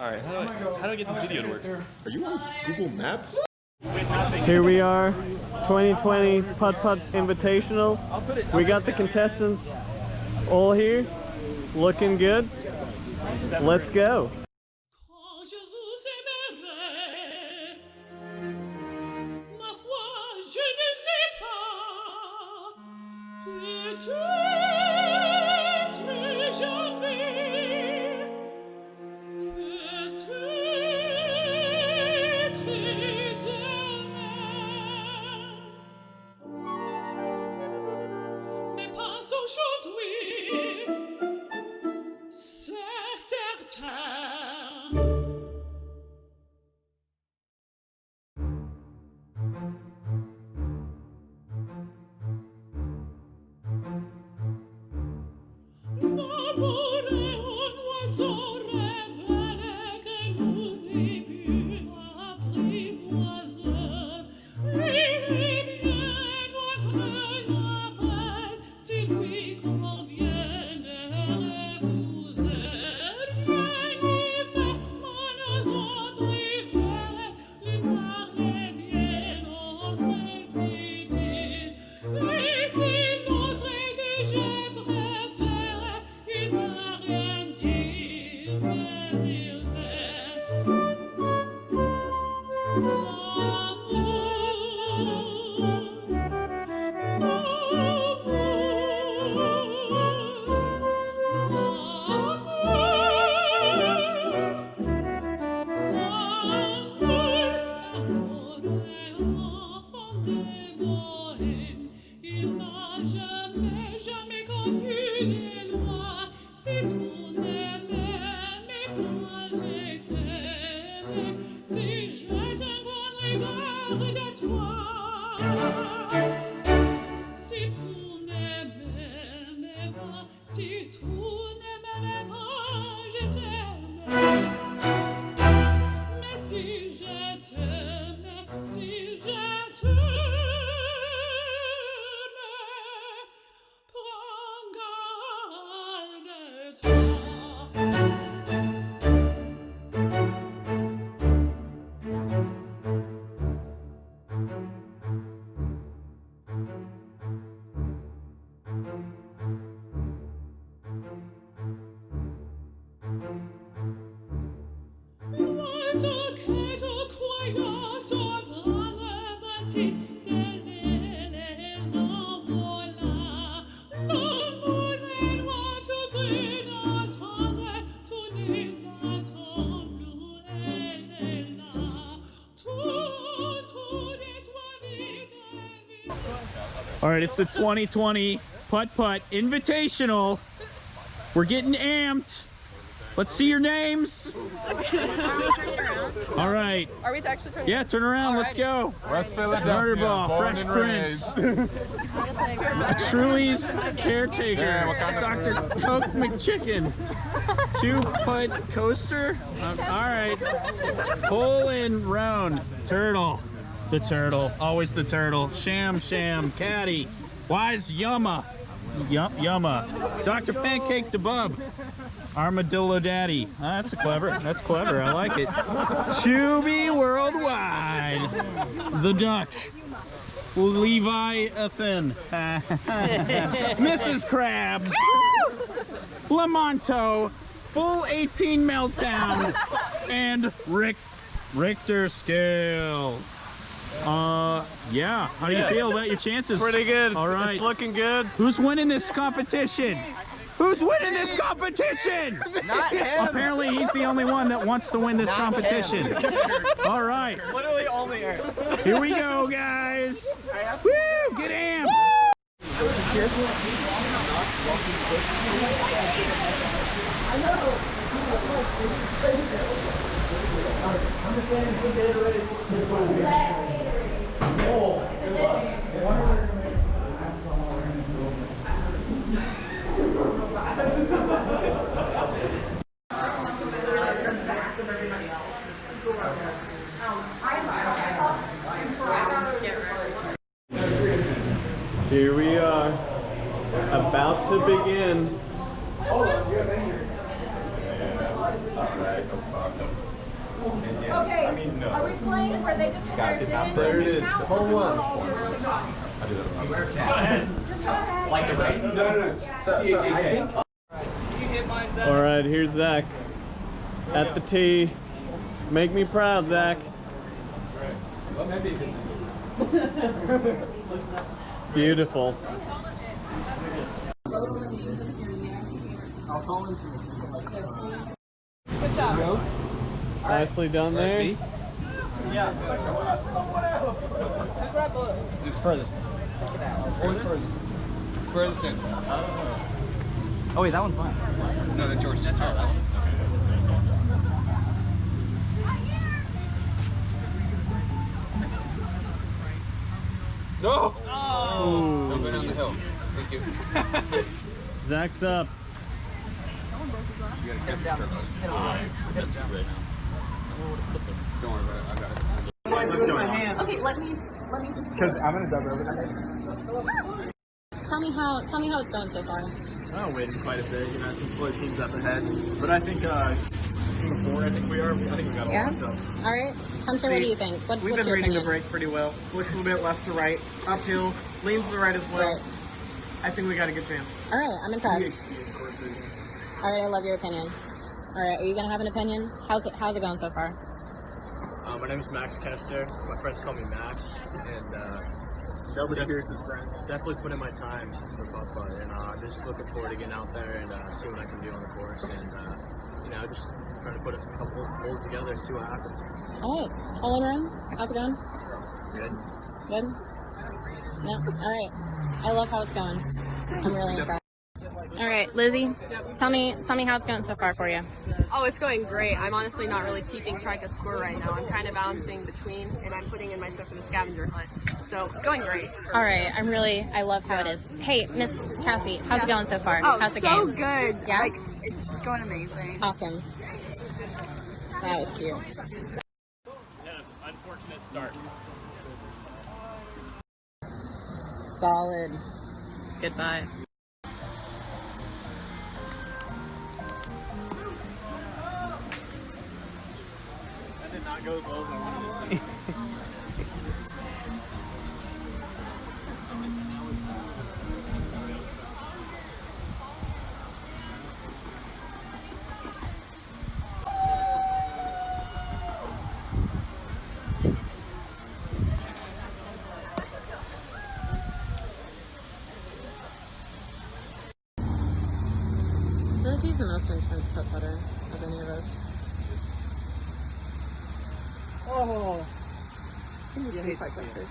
Alright, how do I get this video to work? Are you on Google Maps? Here we are, 2020 Putt Putt Invitational. We got the contestants all here, looking good. Let's go. All right, it's the 2020 Putt Putt Invitational. We're getting amped. Let's see your names. All right. Are we actually turning? Yeah, turn around. Let's go. West Philadelphia. Murderball, Fresh Prince. Truly's caretaker. Yeah, Dr. Coke McChicken. 2-putt coaster. All right. Hole in round. Turtle. The turtle. Always the turtle. Sham Caddy. Wise Yumma. Yumma. Dr. Pancake DeBub. Armadillo Daddy. That's clever. That's clever. I like it. Chubby Worldwide. The Duck. Leviathan. Mrs. Krabs. Lamonto. Full 18 Meltdown. And Richter Scale. Yeah. How do you feel about your chances? Pretty good. All right. It's looking good. Who's winning this competition? Who's winning this competition? Not him. Apparently he's the only one that wants to win this competition. All right. Literally only him. Here we go, guys. Woo! Get amped. Here we are, about to begin. There it is. Hole one. Like to write? No. So I think. All right, here's Zach at the tee. Make me proud, Zach. Beautiful. Good job. Nicely done there. Yeah. It's furthest. Check it out. Furthest in. Oh wait, that one's fine. No, that's yours. That's that one's No! Oh. Don't go down the hill. Thank you. Zach's up. You gotta catch the strips. Don't worry about it. I got it. Okay, let me just. Because I'm gonna dub over that. Tell me how it's going so far. I'm waiting quite a bit, since the team's up ahead. But I think team of 4, I think we got a Yeah? lot, so. All right, Hunter, what do you think? What's We've been your reading opinion? the break pretty well. Looks a little bit left to right, uphill, leans to the right as well. Right. I think we got a good chance. All right, I'm impressed. All right, I love your opinion. All right, are you gonna have an opinion? How's it going so far? My name is Max Kester. My friends call me Max, and nobody here's his friends. Definitely put in my time for Putt Putt, and just looking forward to getting out there and see what I can do on the course, and just trying to put a couple of holes together and see what happens. All right, hole in one. How's it going? Good. Good. No. All right. I love how it's going. I'm really impressed. All right, Lizzie, tell me how it's going so far for you. Oh, it's going great. I'm honestly not really keeping track of score right now. I'm kind of balancing between, and I'm putting in my stuff in the scavenger hunt. So, going great. All right, I love how it is. Hey, Miss Cassie, how's it going so far? Oh, how's the so game? good. Yeah? Like, it's going amazing. Awesome. That was cute. Yeah, unfortunate start. Solid. Goodbye. That did not go as well as I wanted it to. I feel like he's the most intense putt putter of any of us. Oh. Yeah, he's quite closer.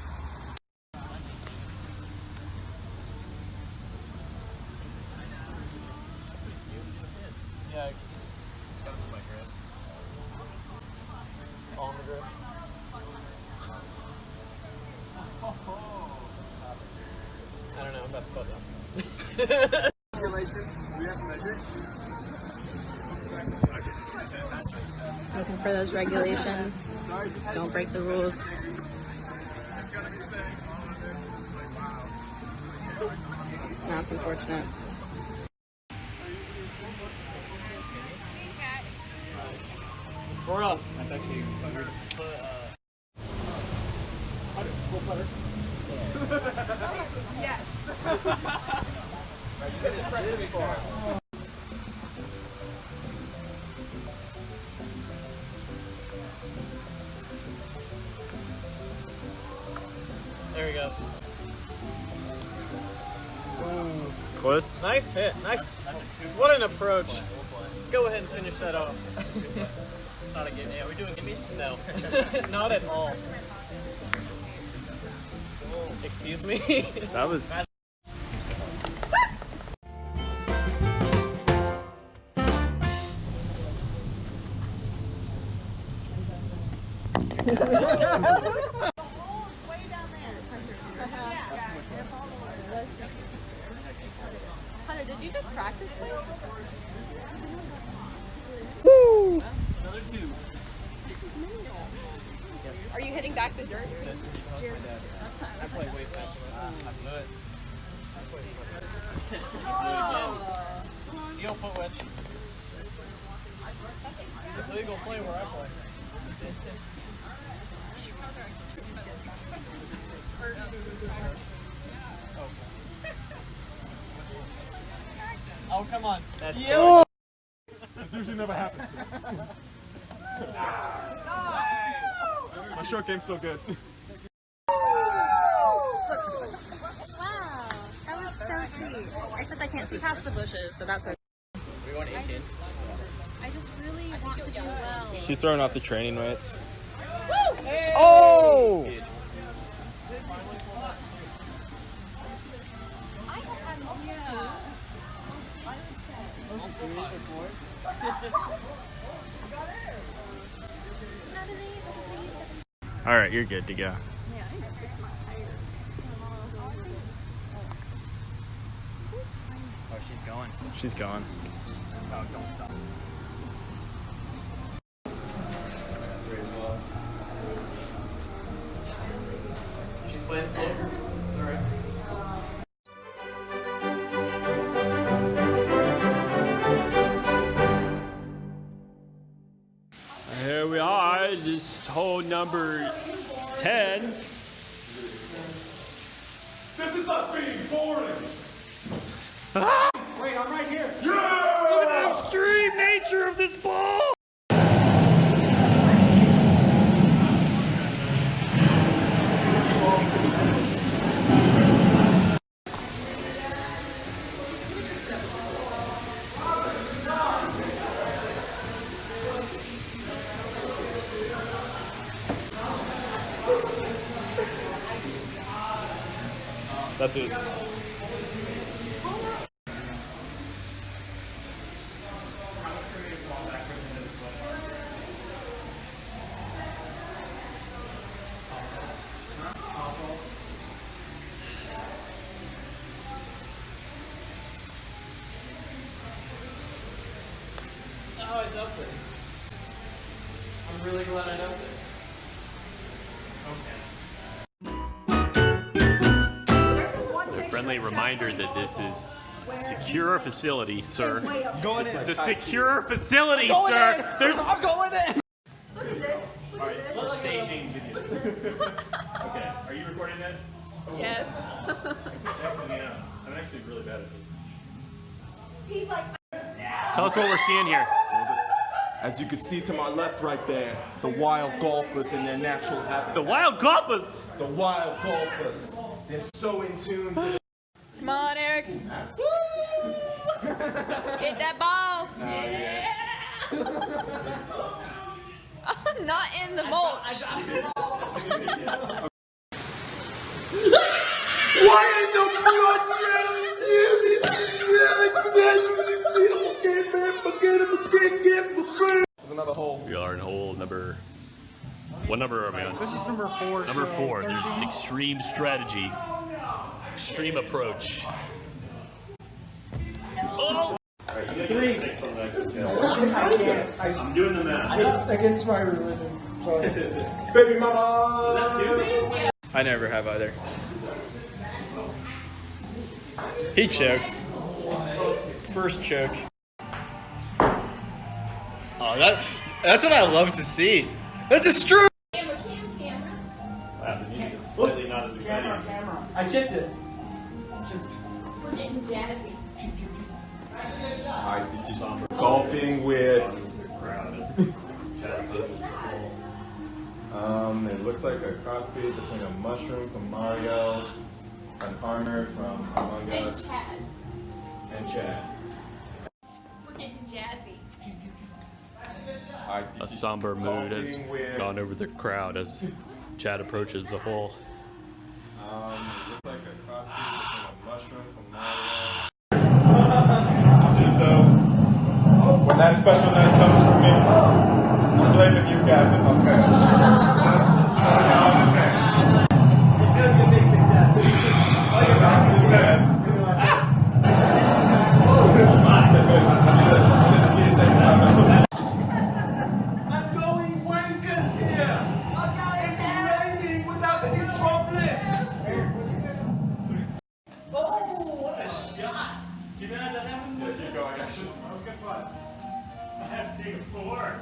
Yeah, it's gotta be my grip. All in the grip. I don't know, I'm about to put them. Looking for those regulations. Don't break the rules. That's unfortunate. We're up. That's actually weird. There he goes. Close. Nice hit. Nice. What an approach. Go ahead and finish that off. Not a game. Yeah, we doing gimmies? No. Not at all. Excuse me? That was. Hunter, did you just practice this? Woo! Another 2. Are you hitting back the dirt? I play way faster. I blew it. Eel foot wedge. It's legal play where I play. Oh, come on. That's yeah. This usually never happens. My short game's so good. Wow, that was so sweet. Except I can't see past the bushes, so that's okay. We won 18. I just really want to do well. She's throwing off the training weights. Oh! All right, you're good to go. Oh, she's going. She's gone. She's playing silver. It's alright. Here we are, this hole number 10. This is us being boring. Wait, I'm right here. Yeah! Look at the extreme nature of this ball! That's it. Oh, it's up there. I'm really glad I dumped it. A friendly reminder that this is secure facility, sir. This is a secure facility, sir. There's. I'm going in. Look at this. Look at this. Staging video. Okay, are you recording that? Yes. Actually, yeah. I'm actually really bad at this. He's like, Tell us what we're seeing here. As you can see to my left right there, the wild golfers in their natural habitat. The wild golfers! The wild golfers. They're so in tune to the... Come on, Eric. Get that ball. Not in the mulch. There's another hole. We are in hole number. What number are we on? This is number 4. Number so 4. 13. There's extreme strategy. Extreme approach. Oh! It's 3. I'm doing the math. It's against my religion. Sorry. Baby mama! I never have either. He choked. First choke. Oh, that's what I love to see. That's a stroke! Wow, the cheat is slightly not as exciting. Camera. I chipped it. we're getting jazzy. Alright, this is golfing with... it looks like a crossbreed between a mushroom from Mario, an armor from Among Us, and Chad. We're getting jazzy. Alright, A this is somber mood has golfing with, gone over the crowd as Chad approaches the hole. it looks like a crossbreed between a mushroom from Mario. When that special night comes for me, I'm blaming you guys in my pants. It's gonna be a big success. I'm going wankers here! It's raining without any droplets! Oh, what a shot! Too bad that happened. Yeah, keep going, actually. I have to take a 4.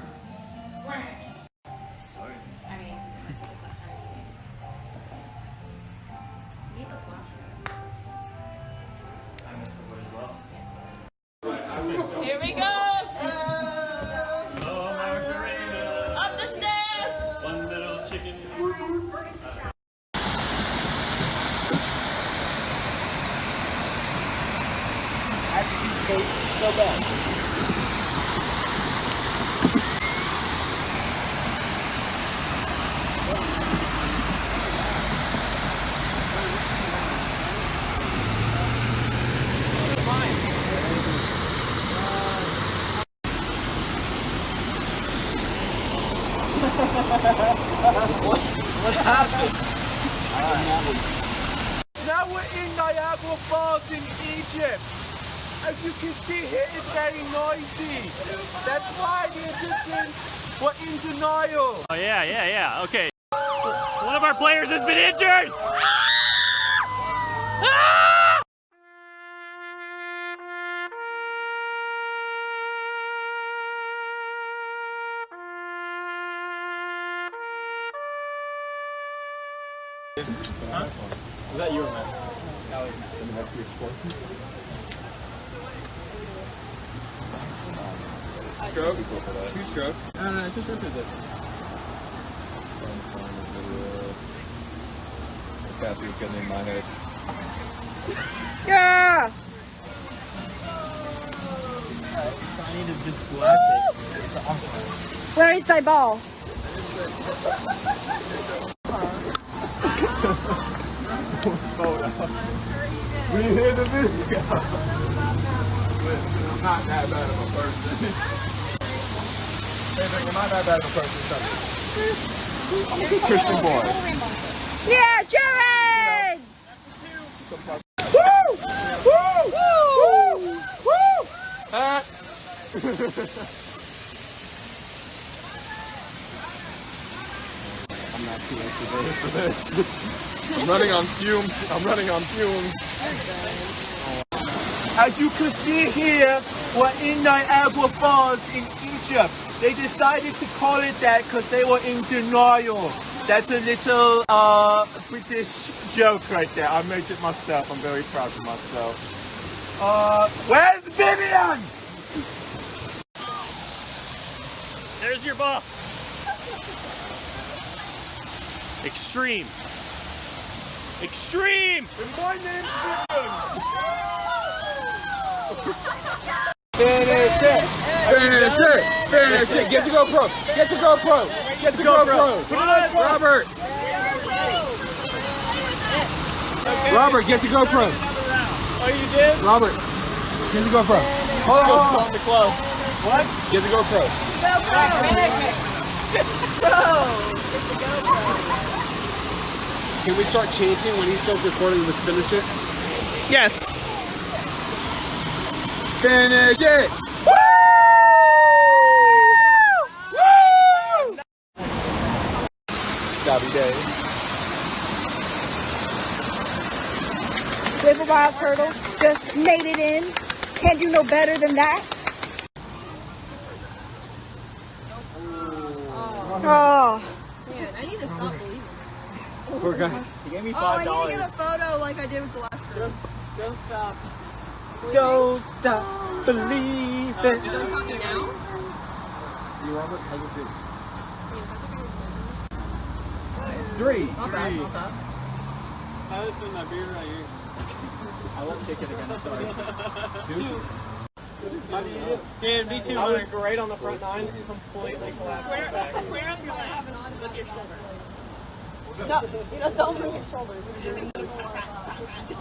What happened? Now we're in Niagara Falls in Egypt. As you can see here, it's very noisy. That's why the Egyptians were in denial. Oh yeah, okay. One of our players has been injured! Is that you or Max? That was Max. And the next week's score? Stroke? Two stroke? No, it's a stroke is it? Cassie's getting in my head. Yeah! I need to just blast it. Where is thy ball? We hear the video. I'm not that bad of a person. Hey, am I that bad of a person? I'm a Christian boy. Yeah, Jared! I'm not too extroverted for this. I'm running on fumes. I'm running on fumes. As you can see here, we're in Niagara Falls in Egypt. They decided to call it that because they were in denial. That's a little British joke right there. I made it myself. I'm very proud of myself. Where's Vivian? There's your ball. Extreme. Extreme! And my name's Vivian. Finish it! Finish it! Finish it! Get the GoPro! Get the GoPro! Get the GoPro! Robert! Robert, get the GoPro! Oh, you did? Robert, get the GoPro. Hold on. On the club. What? Get the GoPro. Can we start chanting when he starts recording? Let's finish it. Yes. Finish it! Woo! Woo! Gabby Day. With a wild turtle, just made it in. Can't do no better than that. Oh. Man, I need to stop believing. Poor guy. He gave me $5. Oh, I need to get a photo like I did with the last one. Don't stop. Don't stop believing. You done talking now? You Robert? How's it feel? Three. I was in my beer right here. I won't kick it again. I'm sorry. Yeah, me too. I was great on the front nine. Completely collapsed. Square up your legs with your shoulders. No, you know, don't move your shoulders.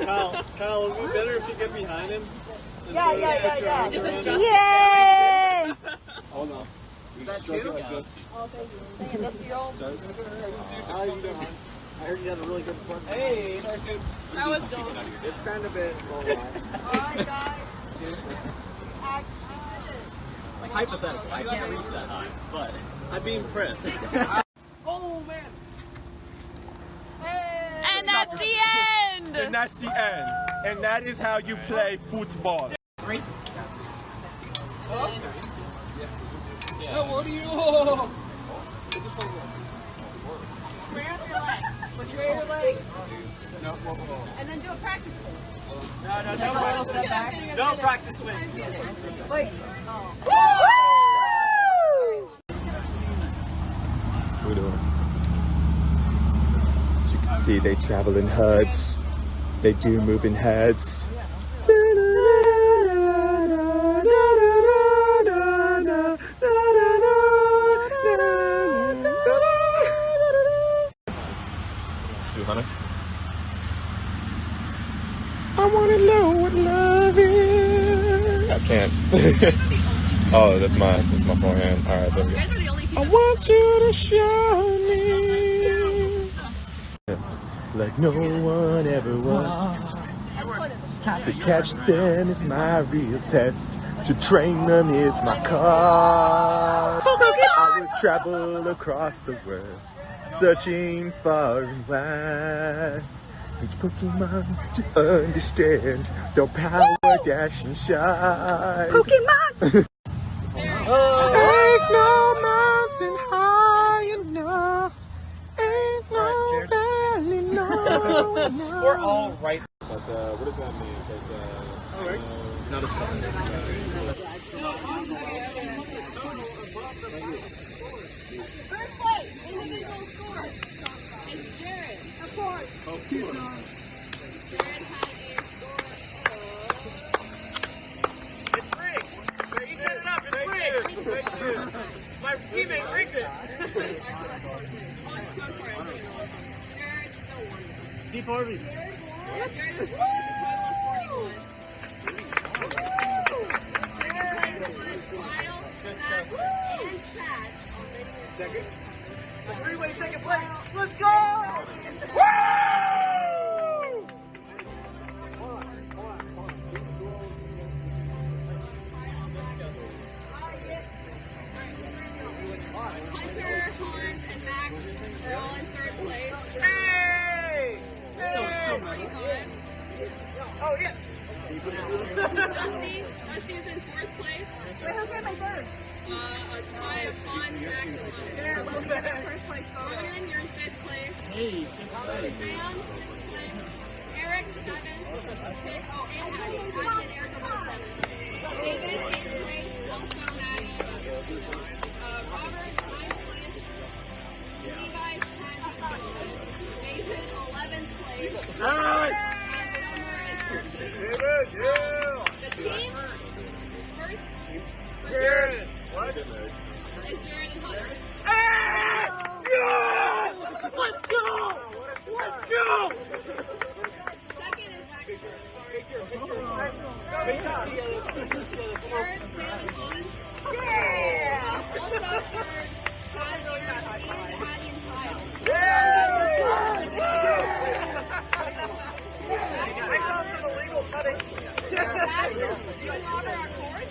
Kyle, it would be better if you get behind him. Yeah. Yay! Oh no. Is that you? Like this. Oh, thank you. Man, that's your own. I heard you had a really good front. Hey! That was dumb. It's kind of been Alright, guys. like hypothetical. I can't reach that high, but I'd be impressed. Oh man! And that's the end! And that's the end. And that is how you play football. What do you? Oh. Square up your legs. Square your legs. And then do a practice swing. No practice swing. Wait. What are we doing? As you can see, they travel in herds. They do move in herds. honey. I wanna know what love is. I can't. Oh, that's my forehand. All right, there we go. I want you to show me. Yes, like no one ever was. To catch them is my real test. To train them is my cause. I would travel across the world, searching far and wide. Each Pokemon to understand their power, dash and shine. Pokemon! Ain't no mountain high enough. Ain't no valley low enough. We're all right. But what does that mean? Not as fun. First place, individual score. It's Jared. Of course. Jared had a score of... It's rigged. He set it up. It's rigged. My teammate rigged it. Steve Harvey. Jared is a total of 41. Second. The three-way second place. Let's go! Woo! Hunter, Hans, and Max are all in third place. Hey! Oh, yeah. Dusty is in fourth place. Wait, who's in my third? A tie of Hans, Max, and Hunter. First place. Ronan, you're in fifth place. Hey, fifth place. Sam, sixth place. Eric, seventh. And Maddie. Maddie and Eric are both seventh. David, eighth place. Also Maddie. Robert, ninth place. Levi, 10th place. Nathan, 11th place. Nice! The team first Jared. What? is Jared and Hunter. Hey! Yeah! Let's go! Let's go! Second is Max. Jared, Third, Sam and Hans. yeah! Also third, Todd, Aaron, Steve, Patty, and Kyle. I saw some illegal cutting. Zach, you and Robert are fourth.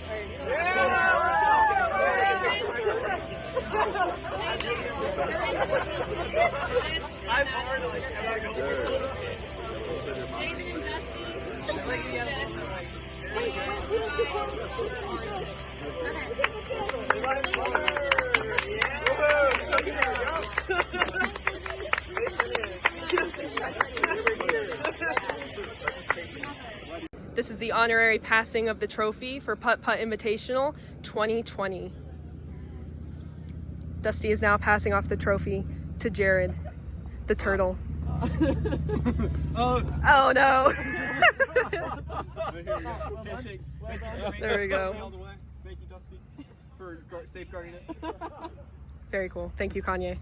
David and Dusty also fifth. And This is the honorary passing of the trophy for Putt Putt Invitational 2020. Dusty is now passing off the trophy to Jared, the turtle. Oh no! There we go. Thank you, Dusty, for safeguarding it. Very cool. Thank you, Kanye.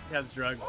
He has drugs.